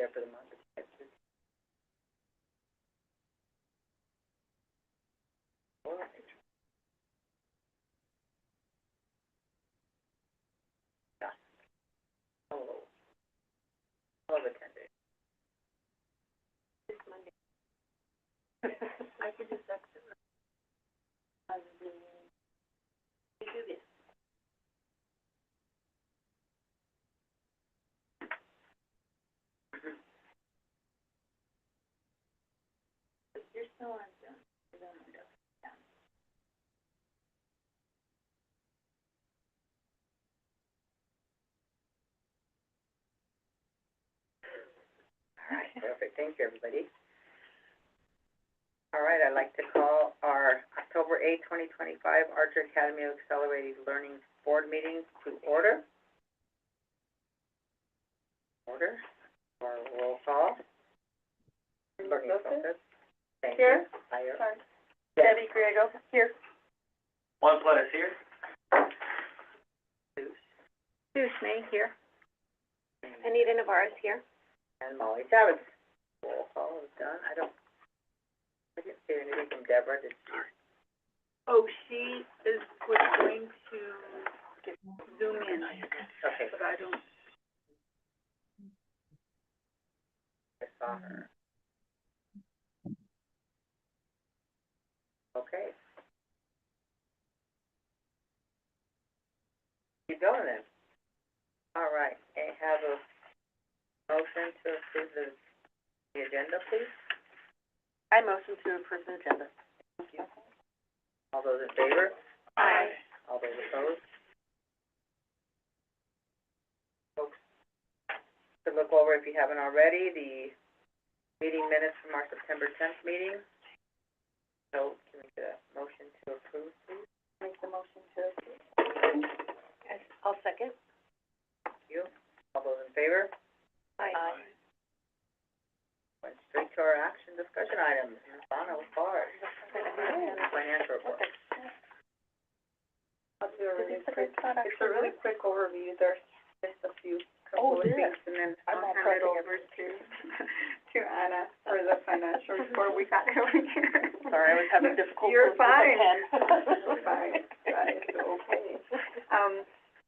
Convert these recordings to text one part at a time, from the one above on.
there for the month. Yeah. Oh, over 10 days. This Monday. I could just text it. You do this. You're still on Zoom. Zoom window. Yeah. All right, perfect. Thank you, everybody. All right, I'd like to call our October 8, 2025 Archer Academy of Accelerated Learning Board meeting to order. Order. Or roll call. Learning focus. Thank Here. you. Higher. Sorry. Debbie Griego, here. One plus here. Sue May, here. Anita Navarez, here. And Molly Chavez. Roll call is done. I didn't see anything from Deborah, did she? Oh, she was going to Zoom in, Okay, but I don't. I saw her. Okay. Keep going then. All right, I have a motion to approve the agenda, please. I motion to approve the agenda. Thank you. All those in favor? Aye. All those opposed? Folks, to look over, if you haven't already, the meeting minutes from our September 10th meeting. So, can we get a motion to approve, please? Make the motion to approve. I'll second. Thank you. All those in favor? Aye. Went straight to our action discussion items. Ms. Bono, Bart. Financial report. I'll do a really quick, it's a really quick overview. There's just a few couple of things, and then I'll hand it over to Anna for the financial report. We got it over here. Sorry, I was having difficulty You're with the fine. pen. You're fine. That is okay.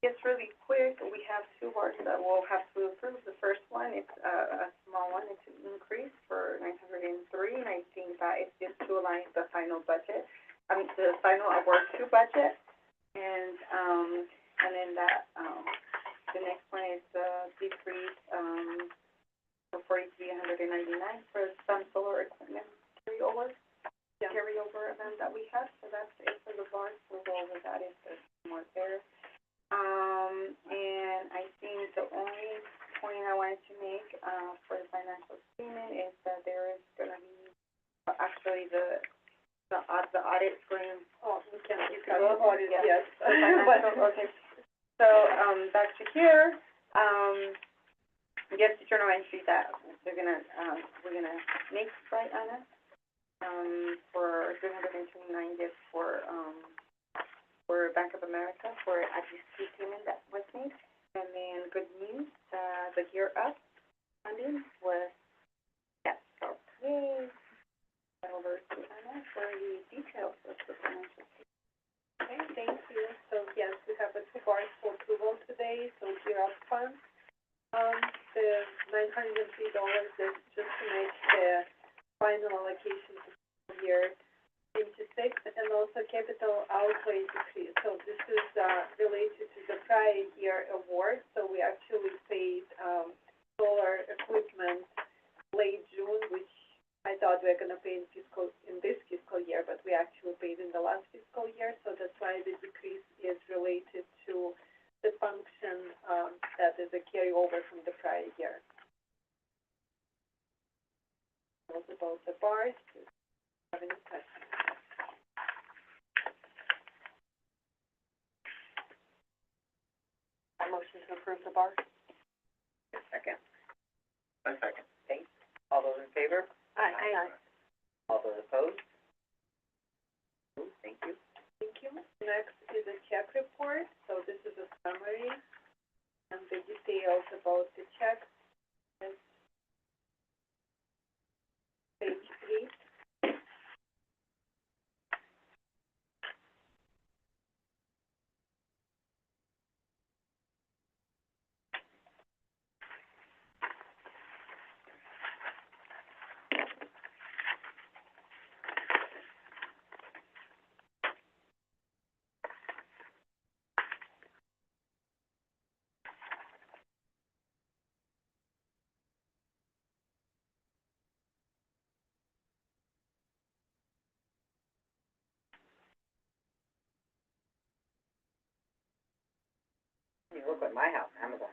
It's really quick. We have two boards that we'll have to approve. The first one, it's a small one. It's an increase for 903, and I think that is just to align the final budget. The final award to budget. And then that, the next one is the decrease, for 4,399 for some solar equipment carryover event that we have. So that's it for the board. We'll go over that if there's more there. And I think the only point I wanted to make, for the financial statement is that there is gonna be, actually the audit going, you can go audit, yes. Okay. So, back to here, yes, the journal entry that we're gonna make, right, Anna? For 329 gifts for Bank of America for IGC payment that was made. And then good news, the Gear Up funding was, yes, so, yay. Over to Anna for the details of the financial statement. Okay, thank you. So, yes, we have a two boards for approval today, so Gear Up funds. The $903 is just to make the final allocation for year 26, and also capital outlay decrease. So this is related to the prior year award. So we actually paid solar equipment late June, which I thought we were going to pay in this fiscal year, but we actually paid in the last fiscal year. So that's why the decrease is related to the function that is a carryover from the prior year. That's about the bars. Do you have any questions? I motion to approve the bar. Second. A second. Thanks. All those in favor? Aye. All those opposed? Thank you. Thank you. Next is a check report. So this is a summary and the details about the checks. look at my house, Amazon.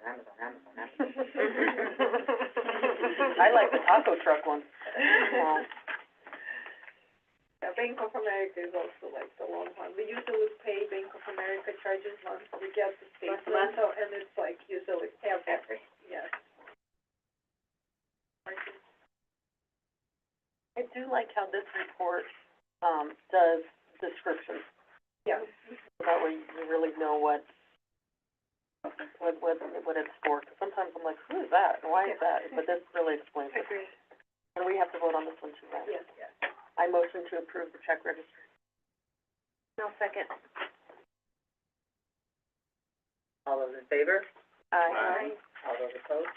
I like the taco truck one. Yeah. Yeah, Bank of America is also like the long one. We usually pay Bank of America charges once we get the statement, so, and it's like usually every, yes. I do like how this report, does descriptions. Yeah. That way you really know what it's for. 'Cause sometimes I'm like, who is that? And why is that? But this really explains it. Agreed. And we have to vote on this one too, right? Yes, yes. I motion to approve the check registry. No, second. All those in favor? Aye. All those opposed?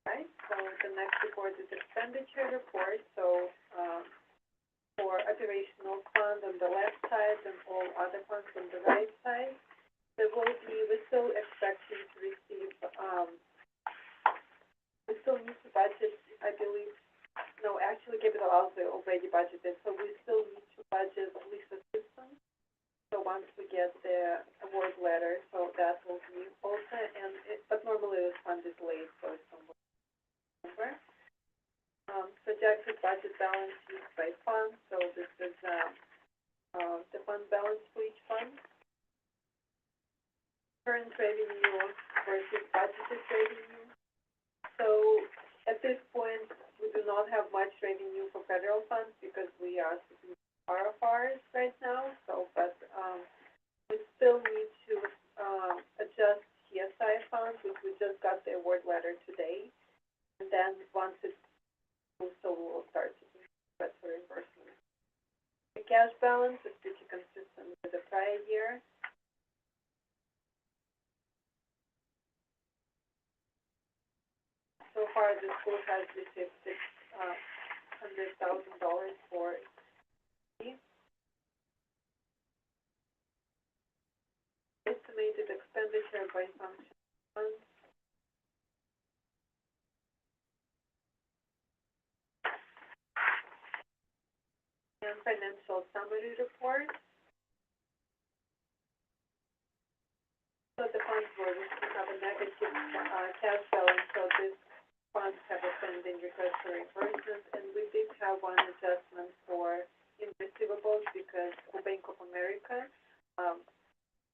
Right, so the next report is expenditure report, so, for operational fund on the left side and all other funds on the right side. There will be, we're still expecting to receive, we still need to budget, I believe, no, actually capital outlay already budgeted, so we still need to budget Lisa Systems. So once we get the award letter, so that will be also, and but normally this fund is late, so it's somewhere over. Projected budget balance used by fund, so this is, the fund balance for each fund. Current revenue versus budgeted revenue. So at this point, we do not have much revenue for federal funds because we are sitting RFRs right now, so, but, we still need to, adjust TSI funds, which we just got the award letter today. And then once it's, so we'll start to do that for reimbursement. The cash balance is pretty consistent with the prior year. So far, the school has received $600,000 for estimated expenditure by function funds. And financial summary report. So the funds were, we have a negative, cash balance, so this funds have a pending request for reimbursement, and we did have one adjustment for in receivables because for Bank of America,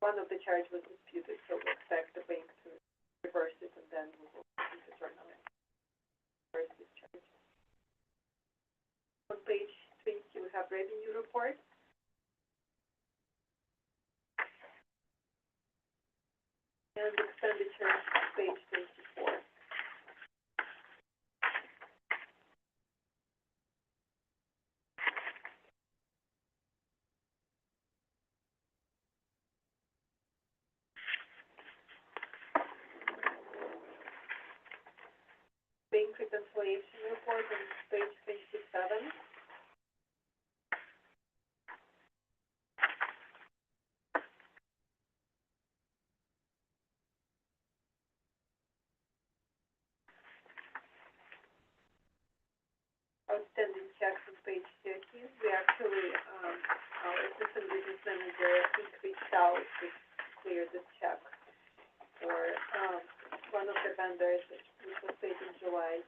one of the charge was disputed, so we expect the bank to reverse it, and then we will determine it. Reverse this charge. On page 20, we have revenue report. And expenditure, page 24. Bank reconciliation report on page 27. Outstanding checks on page 13. We actually, our assistant business manager, I think, reached out to clear this check for, one of the vendors, which was paid in July.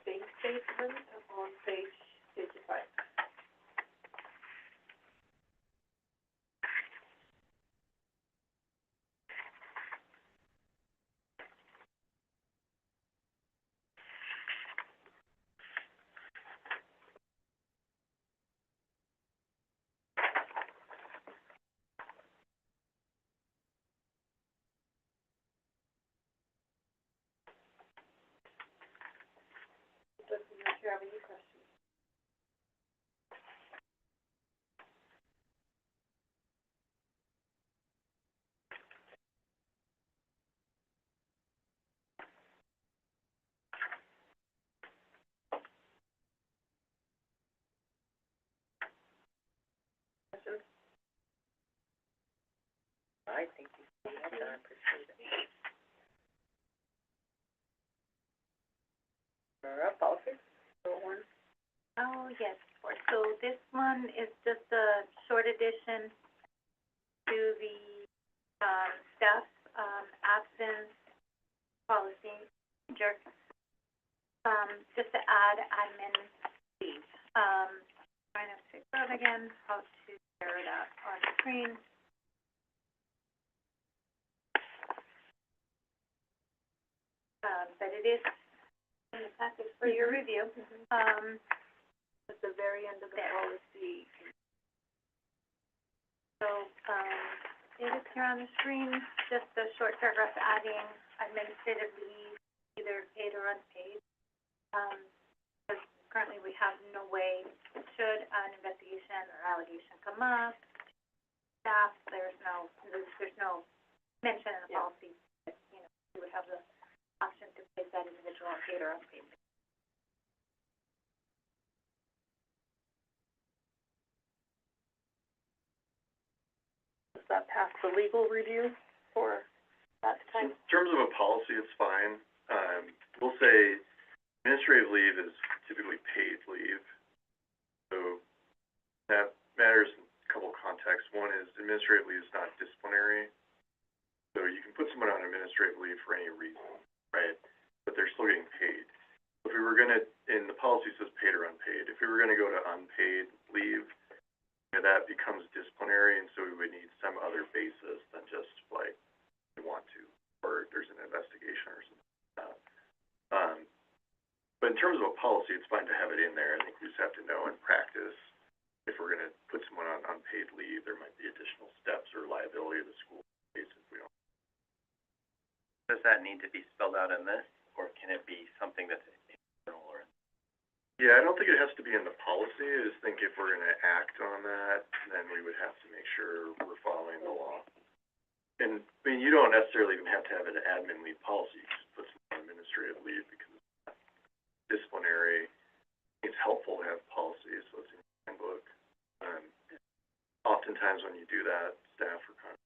Bank statement on page 55. Doesn't know if you have any questions. Aye. I think you can, I appreciate it. Policy, one. Oh, yes, of course. So this one is just a short addition to the, staff, absence policy, procedure. Just to add admin leave. Trying to figure out again how to share it out on the screen. But it is in the package for your review. At the very end of the There. policy. So, it is here on the screen, just a short paragraph adding administrative leave, either paid or unpaid. Because currently we have no way, should an investigation or allegation come up, staff, there's no mention in the Yeah. policy that, you know, you would have the option to place that individual on paid or unpaid. Does that pass the legal review for that time? In terms of a policy, it's fine. We'll say administrative leave is typically paid leave. So that matters in a couple of contexts. One is administrative leave is not disciplinary. So you can put someone on administrative leave for any reason, right? But they're still getting paid. If we were gonna, in the policy it says paid or unpaid, if we were gonna go to unpaid leave, you know, that becomes disciplinary, and so we would need some other basis than just like, we want to, or there's an investigation or something like that. But in terms of a policy, it's fine to have it in there. I think we just have to know in practice, if we're gonna put someone on unpaid leave, there might be additional steps or liability of the school case if we don't. Does that need to be spelled out in this, or can it be something that's internal or? Yeah, I don't think it has to be in the policy. I just think if we're gonna act on that, then we would have to make sure we're following the law. And, I mean, you don't necessarily even have to have an admin leave policy. You can just put some on administrative leave because it's not disciplinary. It's helpful to have policies, so it's in your handbook. Oftentimes when you do that, staff are kind of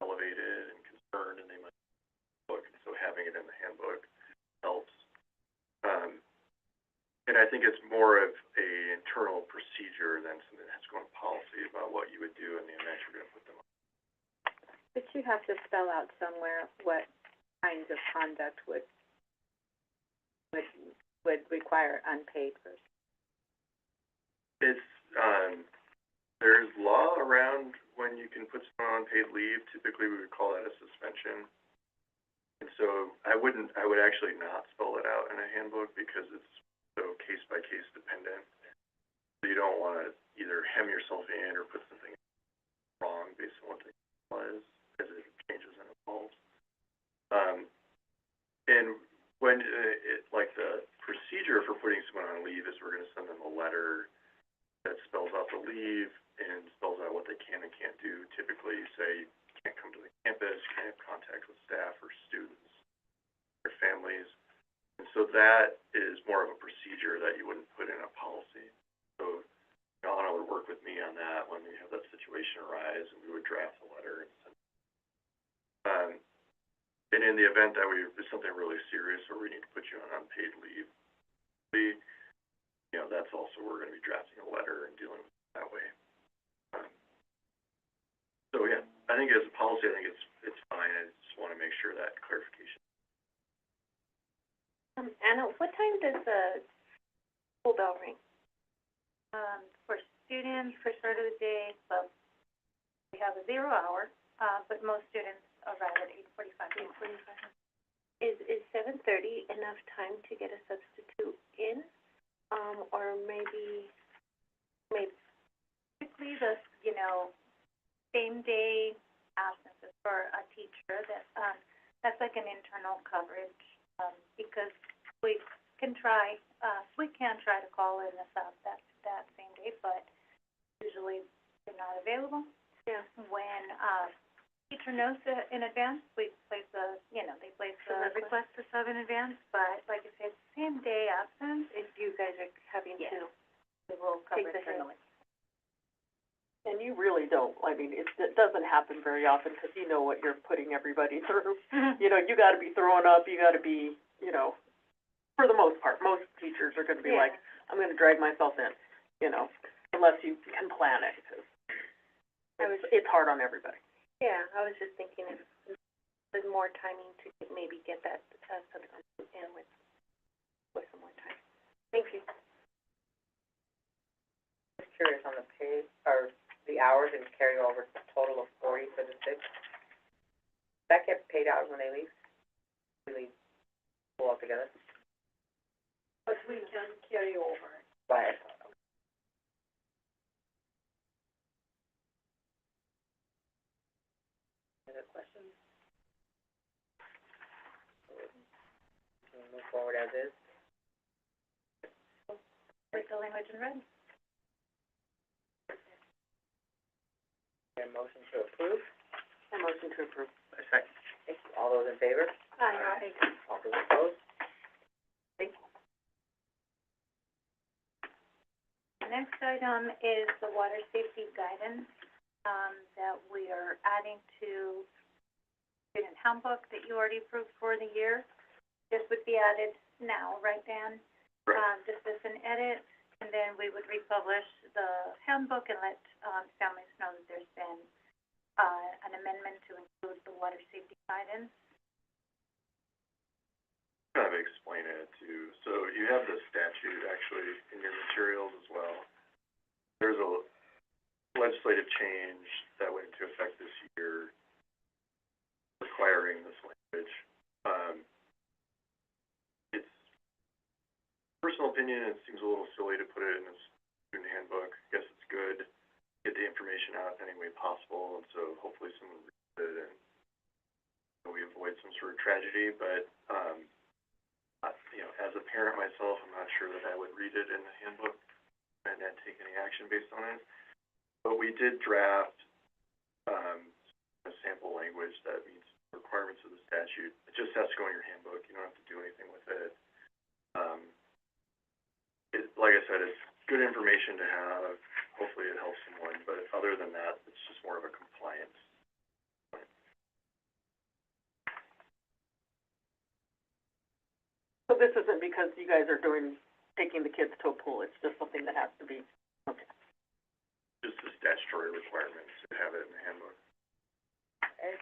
elevated and concerned, and they might look, and so having it in the handbook helps. And I think it's more of a internal procedure than something that has to go in policy about what you would do in the event you're gonna put them on. But you have to spell out somewhere what kinds of conduct would require unpaid versus. It's, there's law around when you can put someone on paid leave. Typically, we would call that a suspension. And so I would actually not spell it out in a handbook because it's so case-by-case dependent. So you don't wanna either hem yourself in or put something wrong based on what the law is, as it changes and evolves. And when, like the procedure for putting someone on leave is we're gonna send them a letter that spells out the leave and spells out what they can and can't do. Typically, you say you can't come to the campus, you can't have contact with staff or students, their families. And so that is more of a procedure that you wouldn't put in a policy. So Donna would work with me on that when we have that situation arise, and we would draft a letter and send. And in the event that there's something really serious or we need to put you on unpaid leave, you know, that's also, we're gonna be drafting a letter and dealing with it that way. So yeah, I think as a policy, I think it's fine. I just wanna make sure that clarification. Anna, what time does the school bell ring? For students, for start of the day, well, we have a 0 hour, but most students arrive at 8:45. Is 7:30 enough time to get a substitute in? Or maybe Typically, the, you know, same day absences for a teacher, that's like an internal coverage, because we can try to call in the sub that same day, but usually they're not available. Yeah. When, teacher knows in advance, they place a request to sub in advance, but like I said, same day absence, if you guys are having Yes. to we will cover Take the it hit. internally. And you really don't, I mean, it doesn't happen very often, because you know what you're putting everybody through. You know, you gotta be throwing up, you gotta be, you know, for the most part, most teachers are gonna be Yeah. like, I'm gonna drag myself in, you know, unless you can plan it, 'cause it's hard on everybody. Yeah, I was just thinking if there's more timing to maybe get that, substitute in with some more time. Thank you. Just curious on the pay, or the hours and carry over a total of 40 for the 6. Does that get paid out when they leave? Really pull all together? But we can carry over. Right. Any other questions? Can we move forward as is? With the language in red. Get a motion to approve? A motion to approve. I second. Thank you. All those in favor? Aye. All those opposed? Thank you. The next item is the water safety guidance, that we are adding to student handbook that you already approved for the year. This would be added now, right, Dan? Right. This is an edit, and then we would republish the handbook and let, families know that there's been, an amendment to include the water safety guidance. Kind of explain it too. So you have the statute actually in your materials as well. There's a legislative change that went into effect this year requiring this language. It's personal opinion, it seems a little silly to put it in a student handbook. I guess it's good to get the information out any way possible, and so hopefully someone reads it and we avoid some sort of tragedy, but, you know, as a parent myself, I'm not sure that I would read it in the handbook and then take any action based on it. But we did draft, a sample language that meets the requirements of the statute. It just has to go in your handbook, you don't have to do anything with it. Like I said, it's good information to have, hopefully it helps someone, but other than that, it's just more of a compliance. So this isn't because you guys are taking the kids to a pool, it's just something that has to be, okay. Just a statutory requirement to have it in the handbook. Okay.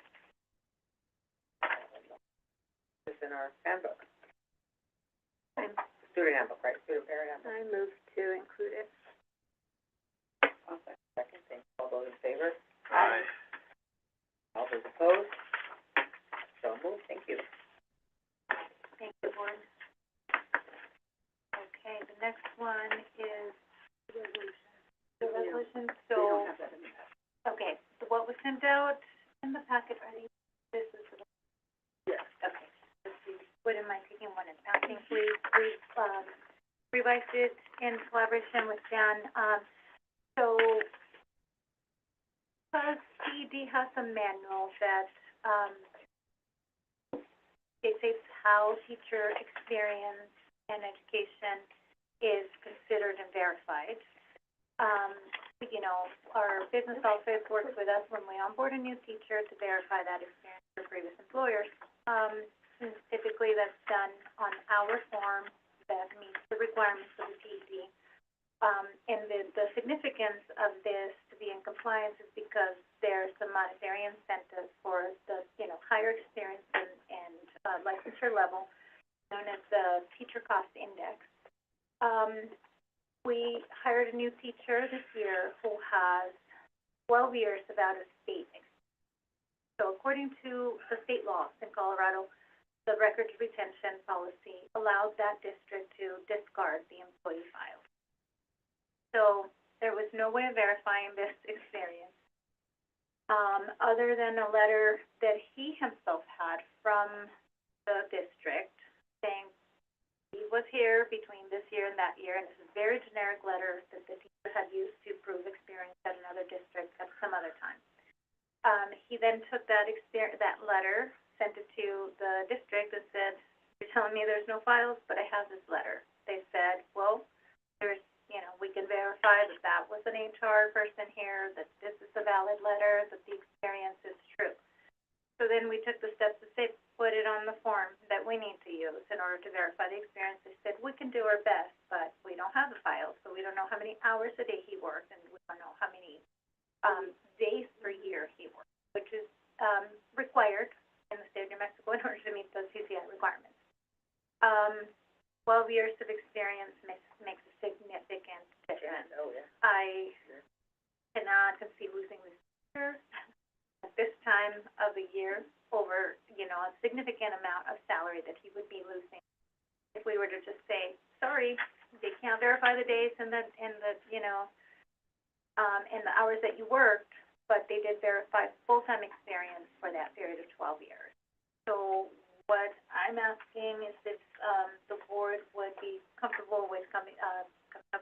It's in our handbook. Student handbook, right? Student parent handbook. I move to include it. Second, thank you. All those in favor? Aye. All those opposed? So moved, thank you. Thank you, board. Okay, the next one is the resolution, so, okay, so what was sent out in the packet, this is the. Yes. Okay, let's see, what am I taking one and passing, please, revised it in collaboration with Jan, so, because CED has a manual that, it states how teacher experience and education is considered and verified. You know, our business office works with us when we onboard a new teacher to verify that experience for previous employers. And typically that's done on our form that meets the requirements of the PED. And the significance of this to be in compliance is because there's some monetary incentive for the, you know, higher experience and licensure level, known as the Teacher Cost Index. We hired a new teacher this year who has 12 years of out-of-state experience. So according to the state laws in Colorado, the records retention policy allowed that district to discard the employee file. So there was no way of verifying this experience, other than a letter that he himself had from the district saying he was here between this year and that year, and it's a very generic letter that the teacher had used to prove experience at another district at some other time. He then took that letter, sent it to the district and said, "You're telling me there's no files, but I have this letter." They said, "Well, there's, you know, we can verify that that was an HR person here, that this is a valid letter, that the experience is true. So then we took the steps to say, put it on the form that we need to use in order to verify the experience. They said, we can do our best, but we don't have the files, so we don't know how many hours a day he worked, and we don't know how many, days per year he worked, which is, required in the state of New Mexico in order to meet those CCI requirements. 12 years of experience makes a significant difference. Oh, yeah. I cannot conceive losing this teacher at this time of the year over, you know, a significant amount of salary that he would be losing if we were to just say, sorry, they can't verify the days and the, you know, and the hours that you worked, but they did verify full-time experience for that period of 12 years. So what I'm asking is if, the board would be comfortable with coming up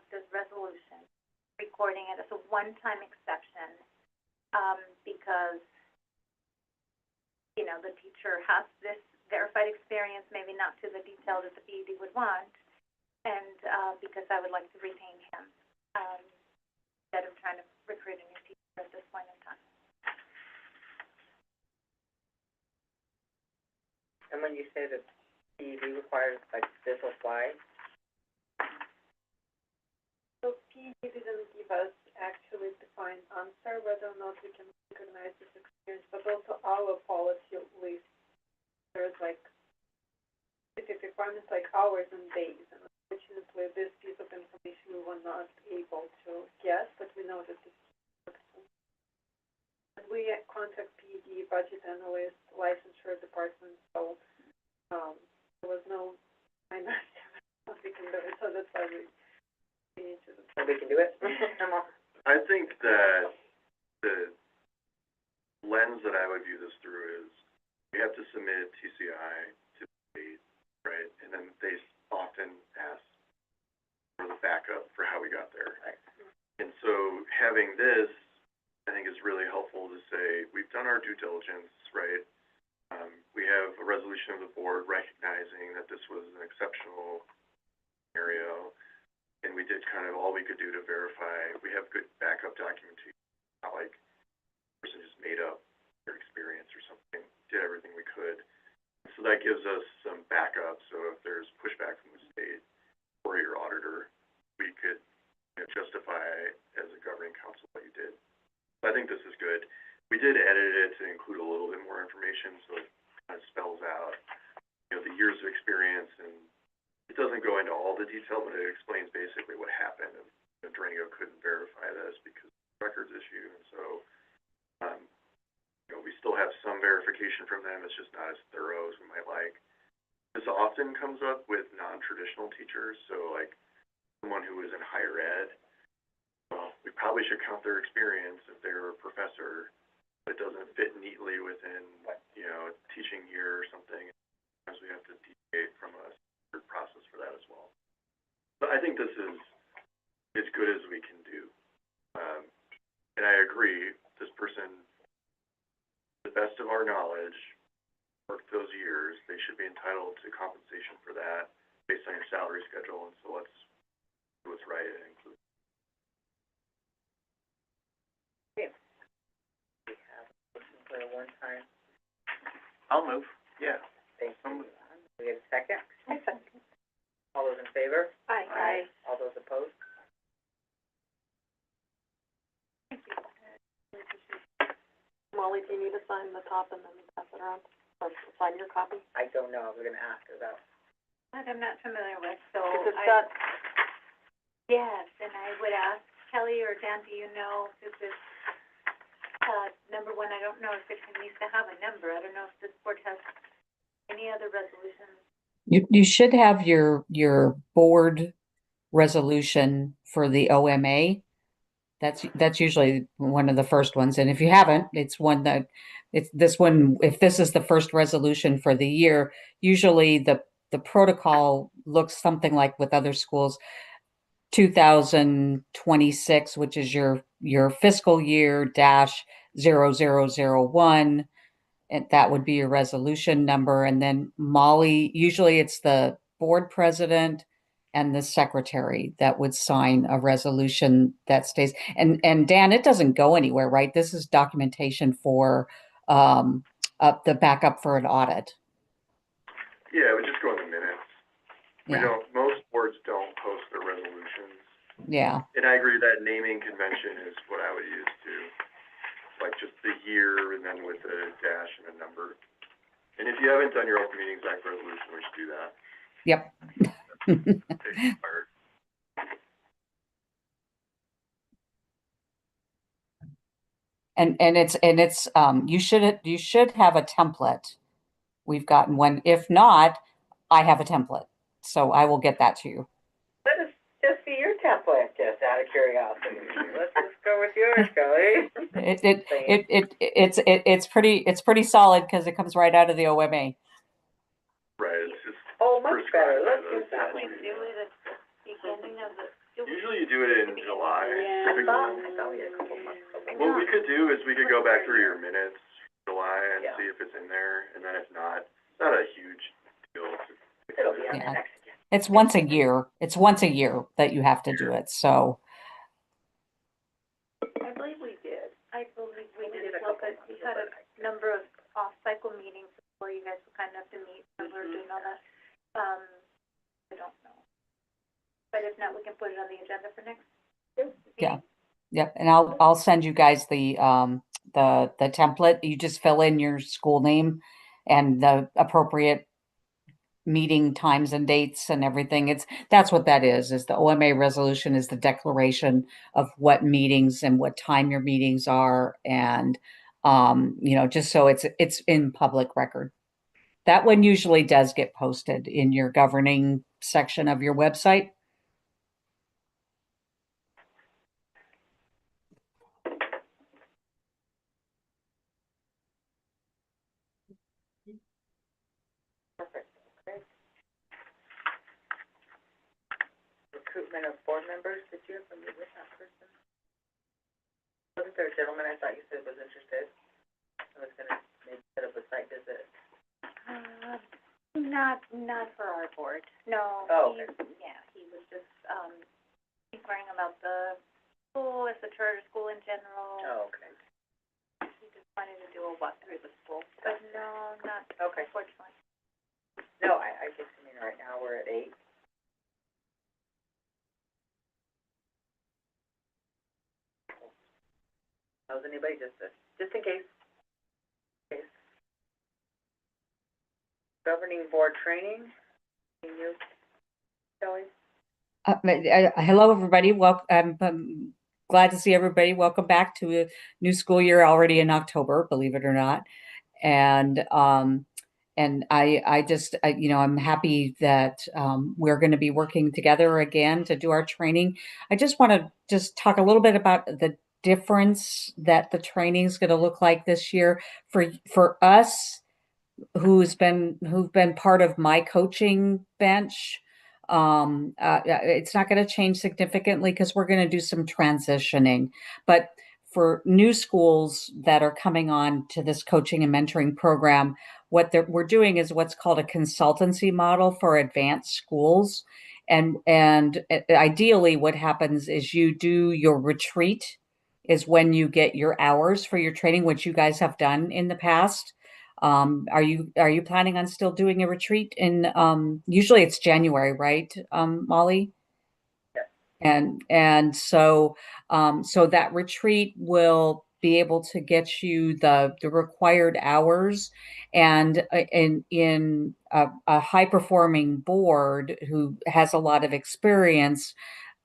this resolution, recording it as a one-time exception, because, you know, the teacher has this verified experience, maybe not to the detail that the BED would want, and, because I would like to retain him, instead of trying to recruit a new teacher at this point in time. And when you say that PED requires, like, this will fly, So PED didn't give us actually defined answer whether or not we can recognize this experience, but also our policy lists, there's like specific requirements like hours and days, and unfortunately this piece of information we were not able to get, but we know that this is important. And we contact PED, budget analyst, licensure department, so, there was no, I know, we can do it, so that's why we need to. we can do it? I think that the lens that I would view this through is, we have to submit TCI to the state, right? And then they often ask for the backup for how we got there. Right. And so having this, I think, is really helpful to say, we've done our due diligence, right? We have a resolution of the board recognizing that this was an exceptional scenario, and we did kind of all we could do to verify. We have good backup documentation, not like the person just made up their experience or something, did everything we could. So that gives us some backup, so if there's pushback from the state or your auditor, we could, you know, justify as a governing council what you did. So I think this is good. We did edit it to include a little bit more information, so it kind of spells out, you know, the years of experience, and it doesn't go into all the detail, but it explains basically what happened. And, you know, Durango couldn't verify this because of the records issue, and so, you know, we still have some verification from them. It's just not as thorough as we might like. This often comes up with non-traditional teachers, so like someone who is in higher ed. Well, we probably should count their experience if they're a professor, but it doesn't fit neatly within, you know, a teaching year or something. Sometimes we have to deviate from a standard process for that as well. But I think this is as good as we can do. And I agree, this person, to the best of our knowledge, worked those years. They should be entitled to compensation for that based on your salary schedule, and so let's do what's right and include. We have a motion for a one-time, I'll move, yeah. thank you. We have a second? All those in favor? Aye. All those opposed? Molly, do you need to sign the top and then pass it around, or sign your copy? I don't know, we're gonna ask her that. That I'm not familiar with, so Because it's I, got, yes, and I would ask Kelly or Dan, do you know, this is, number one, I don't know if it needs to have a number. I don't know if this board has any other resolutions. You should have your board resolution for the OMA. That's usually one of the first ones, and if you haven't, it's this one. If this is the first resolution for the year, usually the protocol looks something like with other schools, 2026, which is your fiscal year -0001. And that would be your resolution number. And then Molly, usually it's the board president and the secretary that would sign a resolution that stays. And Dan, it doesn't go anywhere, right? This is documentation for the backup for an audit. Yeah, it would just go in the minutes. We Yeah, don't, most boards don't post their resolutions. yeah, And I agree that naming convention is what I would use too. Like just the year and then with a dash and a number. And if you haven't done your open meetings act resolution, we should do that. yep. It's expired. And it's you should have a template. We've gotten one. If not, I have a template, so I will get that to you. Let us just see your template, just out of curiosity. Let's just go with yours, Kelly. It's pretty solid because it comes right out of the OMA. Right, it's just Oh, much better, prescribed by let's those use that We one. statutes. do it at the beginning of the, Usually you do it in July. I typically. thought we had a couple months ago. What we could do is we could go back through your minutes, July, and Yeah. see if it's in there, and then if not, it's not a huge deal. It'll be on the Yeah. next agenda. It's once a year. It's once a year that you have to do it. So I believe we did. I believe we We did did a look couple at, we months had ago, a but number of off-cycle meetings before you guys would kind of have to meet, and we're doing all that. I don't know. But if not, we can put it on the agenda for next. yeah, yep. And I'll send you guys the template. You just fill in your school name and the appropriate meeting times and dates and everything. That's what that is the OMA resolution is the declaration of what meetings and what time your meetings are, and just so it's in public record. That one usually does get posted in your governing section of your website. Perfect, okay. Recruitment of board members, did you have somebody with that person? Wasn't there a gentleman I thought you said was interested? I was gonna maybe set up a site visit. Not for our board, no. Oh, he- okay. Yeah, he was just, inquiring about the school, as the charter school in general. Oh, okay. He just wanted to do a walk through the school, but no, not Okay. unfortunately. No, I just, right now, we're at 8. Knows anybody, just in case. Governing board training, can you, Kelly? Hello, everybody. Welcome. I'm glad to see everybody. Welcome back to a new school year already in October, believe it or not. And I just, I'm happy that we're going to be working together again to do our training. I just want to just talk a little bit about the difference that the training is going to look like this year for us who've been part of my coaching bench. It's not going to change significantly because we're going to do some transitioning. But for new schools that are coming on to this coaching and mentoring program, we're doing is what's called a consultancy model for advanced schools. And ideally, what happens is you do your retreat is when you get your hours for your training, which you guys have done in the past. Are you planning on still doing a retreat in usually it's January, right, Molly? And so that retreat will be able to get you the required hours, and in a high performing board who has a lot of experience,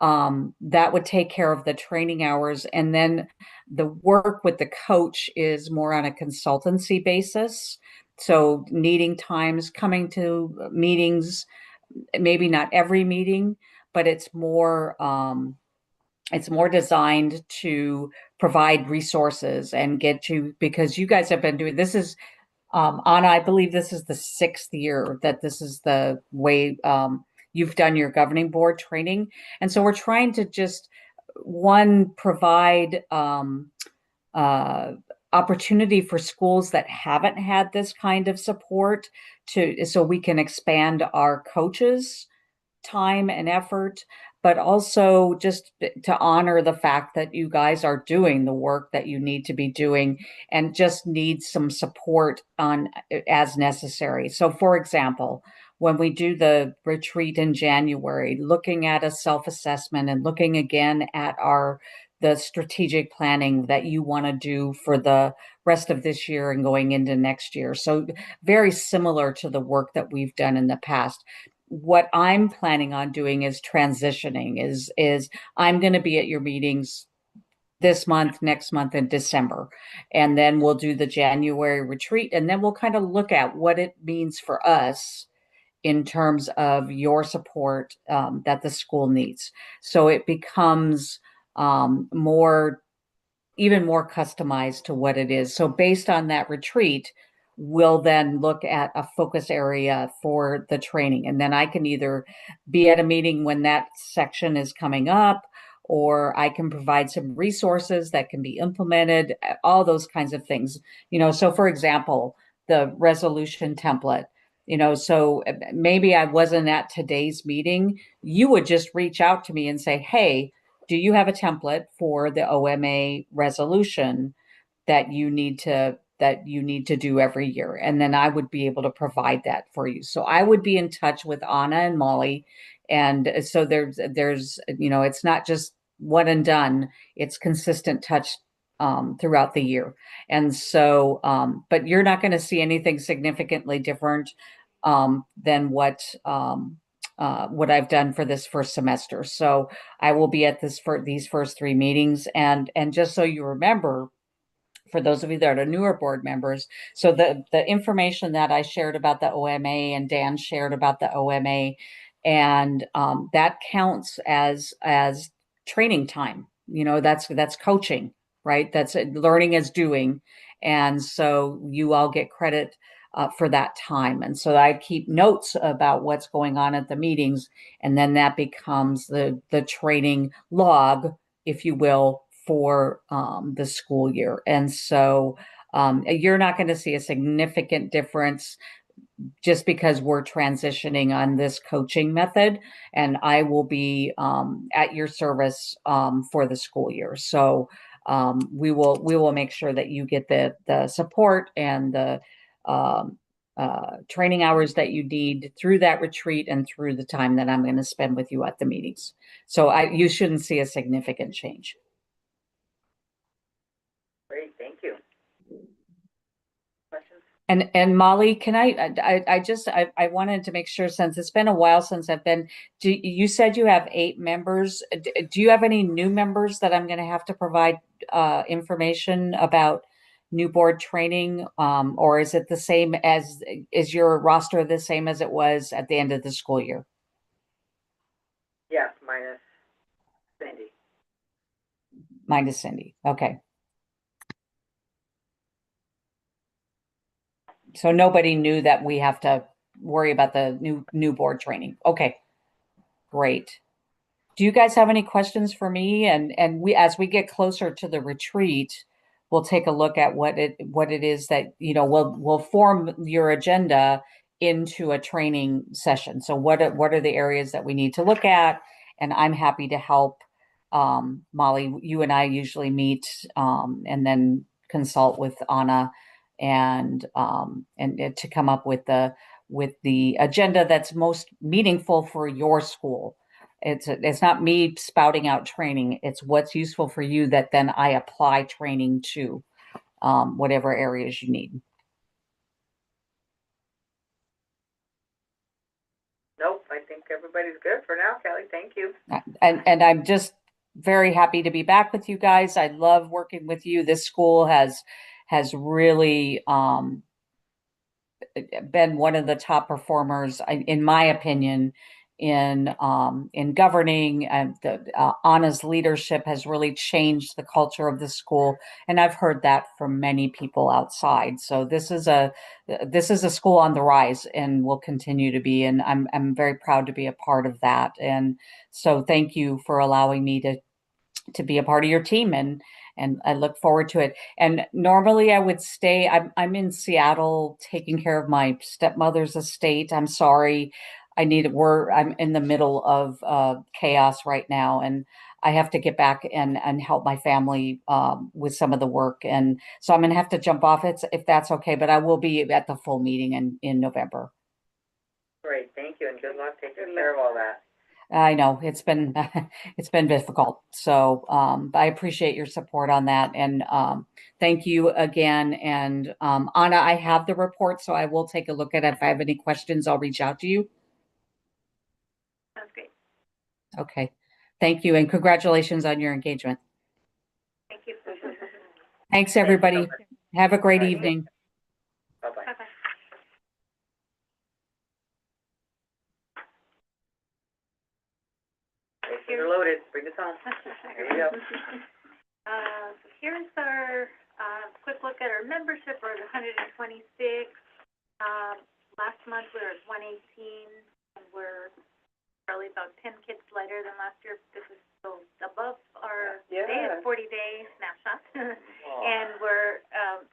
that would take care of the training hours, and then the work with the coach is more on a consultancy basis. So needing times, coming to meetings, maybe not every meeting, but it's more designed to provide resources and get you, because you guys have been doing this is Anna, I believe this is the 6th year that this is the way you've done your governing board training. And so we're trying to just provide opportunity for schools that haven't had this kind of support so we can expand our coaches time and effort, but also just to honor the fact that you guys are doing the work that you need to be doing and just need some support on as necessary. So for example, when we do the retreat in January, looking at a self-assessment and looking again at the strategic planning that you want to do for the rest of this year and going into next year. So very similar to the work that we've done in the past. What I'm planning on doing is transitioning, is I'm going to be at your meetings this month, next month, in December. And then we'll do the January retreat, and then we'll kind of look at what it means for us in terms of your support that the school needs. So it becomes even more customized to what it is. So based on that retreat, we'll then look at a focus area for the training. And then I can either be at a meeting when that section is coming up, or I can provide some resources that can be implemented, all those kinds of things. So for example, the resolution template, so maybe I wasn't at today's meeting, you would just reach out to me and say, hey, do you have a template for the OMA resolution that you need to do every year? And then I would be able to provide that for you. So I would be in touch with Anna and Molly. And so there's it's not just one and done, it's consistent touch throughout the year. And so, but you're not going to see anything significantly different than what I've done for this first semester. So I will be at these first 3 meetings, and just so you remember, for those of you that are newer board members, so the information that I shared about the OMA and Dan shared about the OMA, and that counts as training time. That's coaching, right? That's learning as doing, and so you all get credit for that time. And so I keep notes about what's going on at the meetings, and then that becomes the training log, if you will, for the school year. And so you're not going to see a significant difference just because we're transitioning on this coaching method, and I will be at your service for the school year. So we will make sure that you get the support and the training hours that you need through that retreat and through the time that I'm going to spend with you at the meetings. So you shouldn't see a significant change. Great, thank you. Questions? And Molly, can I wanted to make sure, since it's been a while since I've been, you said you have 8 members. Do you have any new members that I'm going to have to provide information about new board training? Or is it the same is your roster the same as it was at the end of the school year? Yes, minus Cindy. Minus Cindy. Okay. So nobody knew that we have to worry about the new board training. Okay, great. Do you guys have any questions for me? And as we get closer to the retreat, we'll take a look at what it is that, we'll form your agenda into a training session. So what are the areas that we need to look at? And I'm happy to help. Molly, you and I usually meet and then consult with Anna and to come up with the agenda that's most meaningful for your school. It's not me spouting out training. It's what's useful for you that then I apply training to whatever areas you need. Nope, I think everybody's good for now, Kelly, thank you. And I'm just very happy to be back with you guys. I love working with you. This school has really been one of the top performers, in my opinion, in governing, and Anna's leadership has really changed the culture of the school, and I've heard that from many people outside. So this is a school on the rise, and will continue to be, and I'm very proud to be a part of that. And so thank you for allowing me to be a part of your team, and I look forward to it. And normally I would stay. I'm in Seattle taking care of my stepmother's estate. I'm sorry. I'm in the middle of, chaos right now, and I have to get back and help my family, with some of the work, and so I'm gonna have to jump off it, if that's okay, but I will be at the full meeting in November. Great, thank you, and good luck taking care of all that. I know, it's been, it's been difficult, so, I appreciate your support on that, and, thank you again, and, Anna, I have the report, so I will take a look at it. If I have any questions, I'll reach out to you. Sounds great. Okay, thank you, and congratulations on your engagement. Thank you. Thanks, everybody. Have a great Bye. evening. Bye-bye. Bye-bye. Races are loaded, bring us home. Here we go. So here's our, quick look at our membership, we're at 126. Last month we were at 118, and we're probably about 10 kids lighter than last year. This is still above our day, Yeah. 40-day snapshot. Aw. And we're,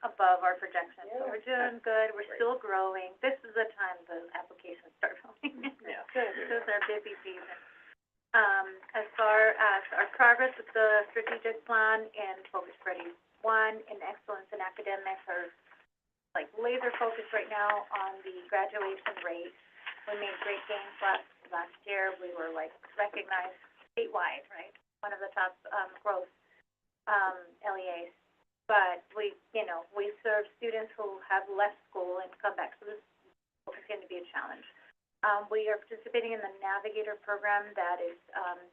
above our projections, so Yeah. we're doing good, we're Great. still growing. This is the time the applications start rolling. Yeah. This is our busy season. As far as our progress with the strategic plan and Focus Ready 1 and excellence in academics are like laser focused right now on the graduation rate. We made great gains last year. We were like recognized statewide, right? One of the top, growth, LEAs. But we serve students who have left school and come back, so this will continue to be a challenge. We are participating in the Navigator program that is,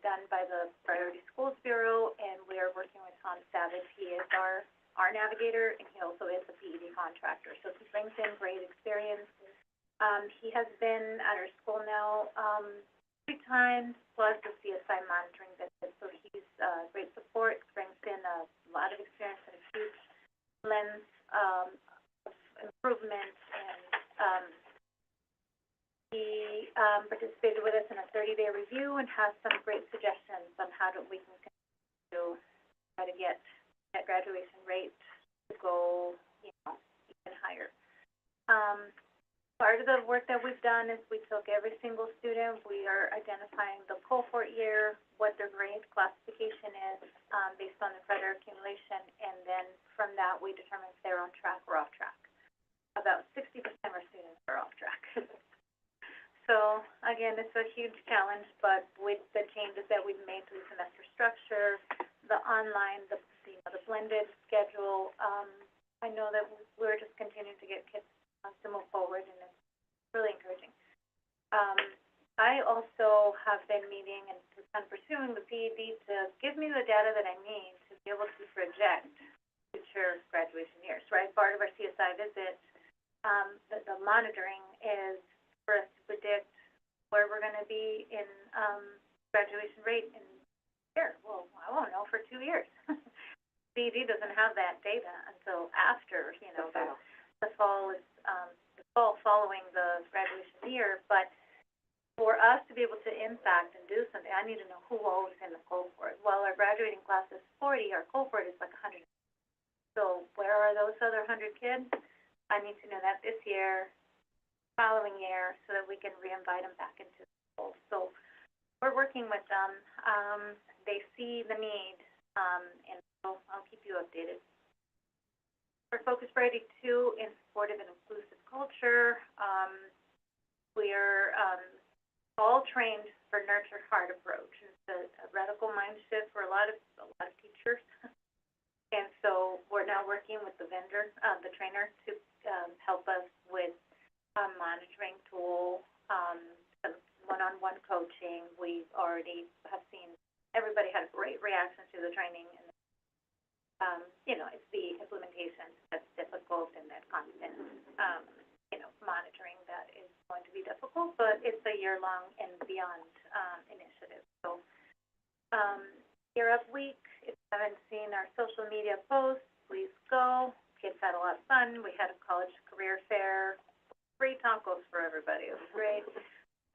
done by the Priority Schools Bureau, and we are working with Tom Savage. He is our navigator, and he also is a PED contractor, so he brings in great experience. He has been at our school now, 3 times, plus the CSI monitoring visit, so he's, great support, brings in a lot of experience and a huge lens, of improvement, and, he, participated with us in a 30-day review and has some great suggestions on how we can continue to try to get that graduation rate to go, even higher. Part of the work that we've done is we took every single student, we are identifying the cohort year, what their grade classification is, based on the credit accumulation, and then from that, we determine if they're on track or off track. About 60% of our students are off track. So, again, it's a huge challenge, but with the changes that we've made to the semester structure, the online, the blended schedule, I know that we're just continuing to get kids to move forward, and it's really encouraging. I also have been meeting and pursuing the PED to give me the data that I need to be able to project future graduation years, right? Part of our CSI visit, the monitoring is for us to predict where we're gonna be in, graduation rate in a year. Well, I won't know for 2 years. PED doesn't have that data until after, the fall is, the fall following the graduation year, but for us to be able to impact and do something, I need to know who all is in the cohort. While our graduating class is 40, our cohort is like 100. So where are those other 100 kids? I need to know that this year, following year, so that we can re-invite them back into school. So we're working with them. They see the need, and I'll keep you updated. For Focus Priority 2 in supportive and inclusive culture, we are all trained for Nurture Heart approach. It's a radical mind shift for a lot of teachers. And so we're now working with the vendor, the trainer, to help us with monitoring tool, some one-on-one coaching. We already have seen everybody had a great reaction to the training, and it's the implementation that's difficult, and that constant monitoring that is going to be difficult, but it's a year-long and beyond initiative. So Year Up Week, if you haven't seen our social media posts, please go. Kids had a lot of fun. We had a college career fair, free tacos for everybody. It was great.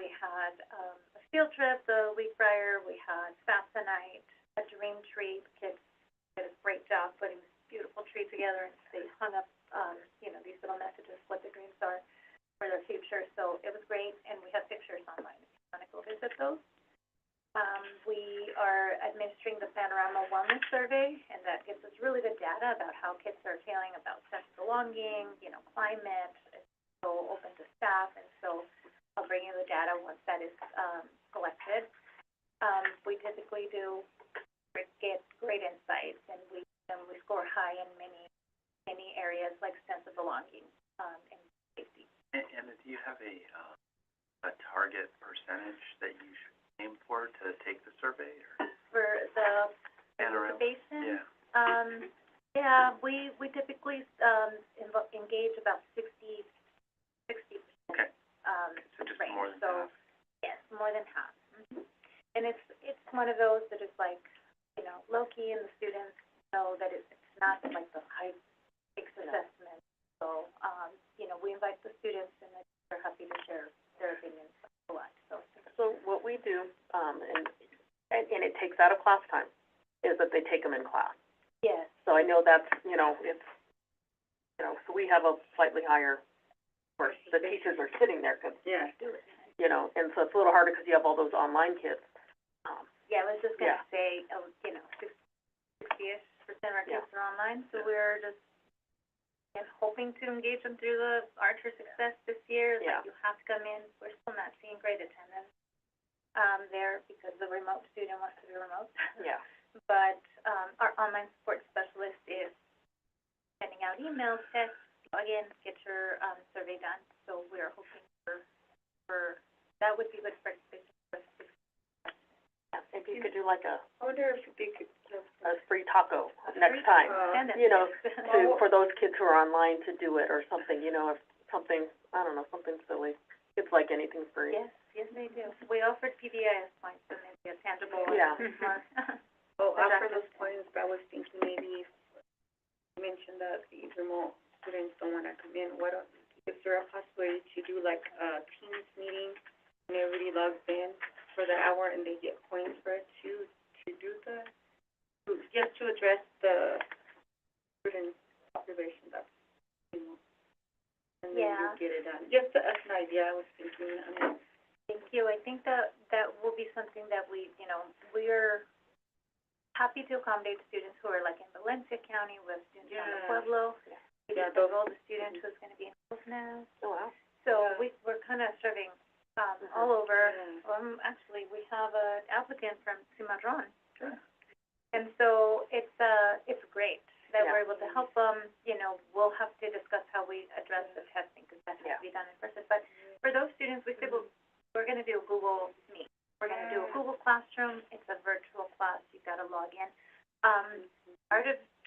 We had a field trip the week prior. We had FAFSA night, a dream tree. The kids did a great job putting this beautiful tree together, and they hung up, these little messages, what the dreams are for their future. So it was great, and we have pictures online. are administering the Panorama Wellness Survey, and that gives us really good data about how kids are feeling about sense of belonging, you know, climate. It's so open to staff, and so I'll bring you the data once that is, collected. We typically get great insights, and we score high in many areas like sense of belonging, and safety. And do you have a target percentage that you should aim for to take the survey, or? For the Panorama? participation, Yeah. we typically, engage about 60%. Okay. So just range. more than So, half. yes, more than half. And it's one of those that is like, you know, low-key, and the students know that it's not like the high-stakes assessment. So, you know, we invite the students, and they're happy to share their opinions a lot, so. So what we do, and it takes out of class time, is that they take them in class. Yes. So I know that's, you know, it's, you know, so we have a slightly higher, of course, the teachers are sitting there, 'cause, Yeah. you know, and so it's a little harder because you have all those online kids. Yeah, I was just Yeah. gonna say, you know, 60-ish% of our Yeah. kids are online, so we're just, and hoping to engage them through the Arts for Success this year. Yeah. Like, you have to come in. We're still not seeing great attendance, there, because the remote student wants to be remote. Yeah. But, our online support specialist is sending out emails, texts, log in, get your, survey done. So we're hoping for, that would be good participation for 60. Yeah, if you could do like a I wonder if they could give free taco next time, Send it. you know, for those kids who are online to do it or something, you know, if something, I don't know, something silly. Kids like anything free. Yes, they do. We offered PBIS points, and maybe a tangible. Yeah. more. after those points, I was thinking maybe if you mentioned that the remote students don't wanna come in, is there a possibility to do like a Teams meeting and everybody logs in for the hour and they get points for it to do just to address the student population that's, you know, and then Yeah. you get it done. Just as an idea, I was thinking, I mean, Thank you. I think that will be something that we, you know, we're happy to accommodate students who are like in Valencia County, we have students on the Yeah. Pueblo. We Yeah, just enrolled a student who's gonna be in Fresno. Oh, wow. So we're kind of serving, all over. yeah. Actually, we have an applicant from Cimarron. And so it's great that Yeah. we're able to help them. You know, we'll have to discuss how we address the testing, because that has Yeah. to be done in person. But for those students, we said, well, we're gonna do a Google Meet. We're gonna do a Google Classroom. It's a virtual class. You've gotta log in.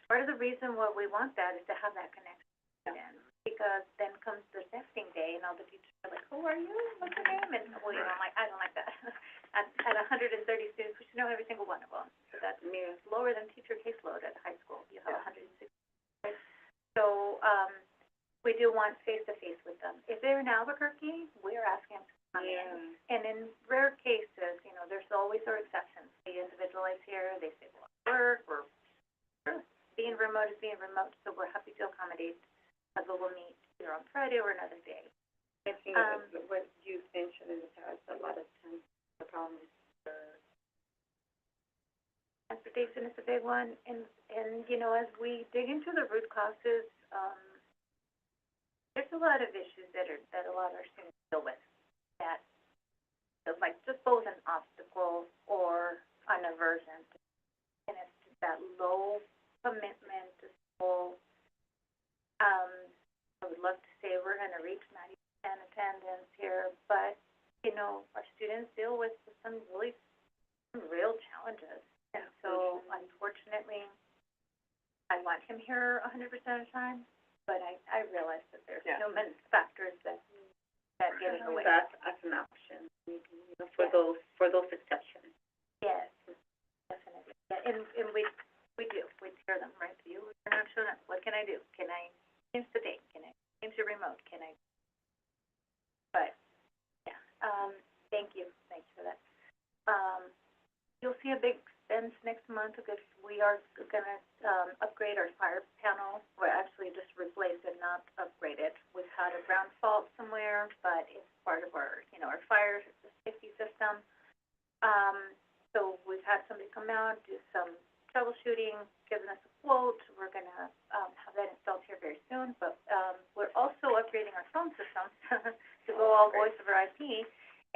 Part of the reason why we want that is to have that connection. And because then comes the testing day, and all the teachers are like, who are you? What's your name? And, well, you know, I'm like, I don't like that. At 130 students, we should know every single one of them. So that's lower than teacher caseload at high school. You have 160. So, we do want face-to-face with them. If they're in Albuquerque, we're asking them to come in. And in rare cases, you know, there's always are exceptions. The individual is here, they say, well, work, or being remote is being remote, so we're happy to accommodate a Google Meet either on Friday or another day. I think what you've mentioned in the past, a lot of times the problem is Transportation is a big one, and, you know, as we dig into the root causes, there's a lot of issues that a lot of our students deal with, that, like, just both an obstacle or an aversion, and it's just that low commitment to school. I would love to say we're gonna reach 90% attendance here, but, you know, our students deal with some real challenges. And so, unfortunately, I want him here 100% of the time, but I realize that there's Yeah. human factors that get in the way. that as an option, maybe, you know, for those exceptions. Yes, definitely. Yeah, and we do, we hear them, right? You're not showing up, what can I do? Can I change the date? Can I change the remote? Can I? But, yeah, thank you for that. You'll see a big expense next month, because we are gonna, upgrade our fire panel. We're actually just replace it, not upgrade it. We've had a ground fault somewhere, but it's part of our, you know, our fire safety system. So we've had somebody come out, do some troubleshooting, giving us a quote. We're gonna, have that installed here very soon, but, we're also upgrading our phone systems to go all voice over IP.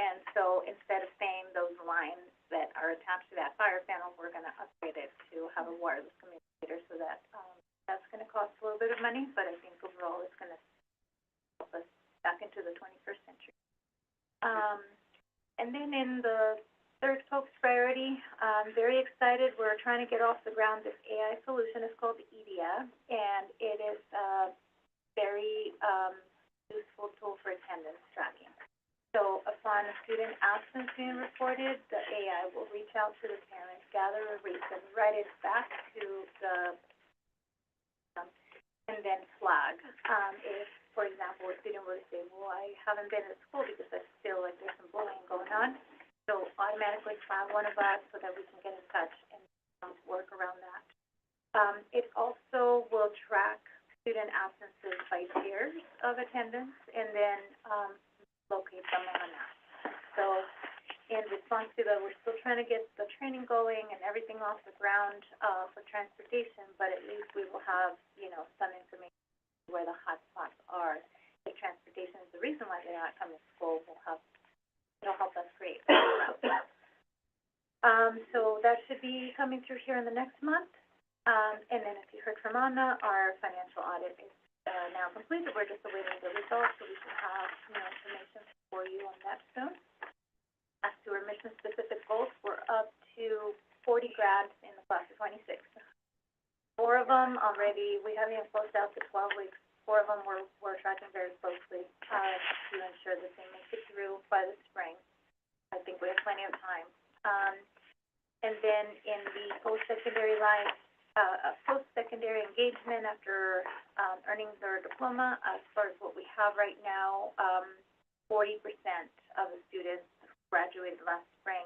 And so instead of saying those lines that are attached to that fire panel, we're gonna upgrade it to have a wireless communicator, so that, that's gonna cost a little bit of money, but I think overall it's gonna help us back into the 21st century. And then in the third focus priority, I'm very excited, we're trying to get off the ground this AI solution. It's called EDIA, and it is a very, useful tool for attendance tracking. So upon a student absence being reported, the AI will reach out to the parents, gather a reason, write it back to the, and then flag. If, for example, a student were to say, well, I haven't been to school because I feel like there's some bullying going on, so automatically flag one of us so that we can get in touch and work around that. It also will track student absences by tiers of attendance, and then, locate them on a map. So, in response to that, we're still trying to get the training going and everything off the ground, for transportation, but at least we will have, you know, some information where the hot spots are. If transportation is the reason why they're not coming to school, it'll help us create that route. So that should be coming through here in the next month. And then if you heard from Anna, our financial audit is now completed. We're just awaiting the results, so we should have more information for you on that soon. As to our mission-specific goals, we're up to 40 grads in the class of 26. 4 of them already, we haven't even closed out the 12 weeks. 4 of them we're tracking very closely, to ensure that they make it through by the spring. I think we have plenty of time. And then in the post-secondary life, post-secondary engagement after, earning their diploma, as far as what we have right now, 40% of the students graduated last spring.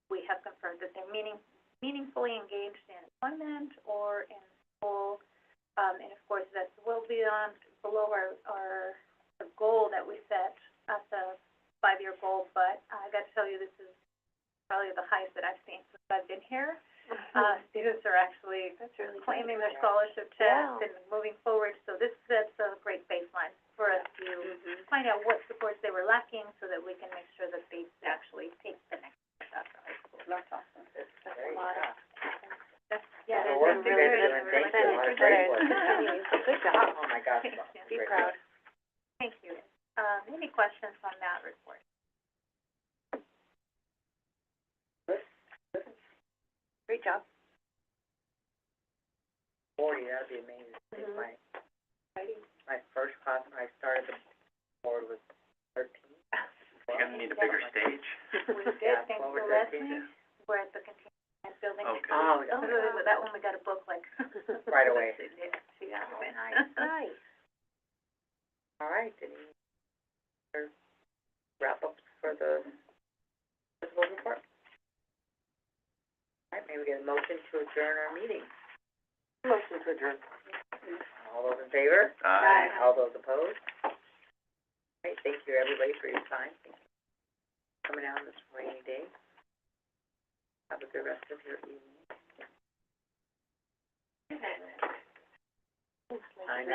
We have confirmed that they're meaningfully engaged in employment or in school, and of course, that's well below our goal that we set at the 5-year goal, but I got to tell you, this is probably the highest that I've seen since I've been here. Students are actually claiming their scholarship checks and moving forward, so this sets a great baseline for us to find out what supports they were lacking, so that we can make sure that they actually take the next step after high school. That's awesome. It's That's very a lot of, tough. yeah, The that's work you guys very are doing, thank you, that's great work. Good job. Oh, my gosh. Be Great proud. work. Thank you. Any questions on that report? Great job. 40, that'd be amazing. I think my first class when I started the board was 13. You're gonna need a bigger stage. We did, Yeah, thanks well, to we're Leslie. We're at the continuous building. Okay. Oh, That one we got a book like. Right away. Yeah, Nice. All right, any other wrap-ups for the fiscal report? All right, maybe we get a motion to adjourn our meeting. Motion to adjourn. All those in favor? Aye. All those opposed? All right, thank you, everybody, for your time. Thank you for coming out on this rainy day. Have a good rest of your evening. I know.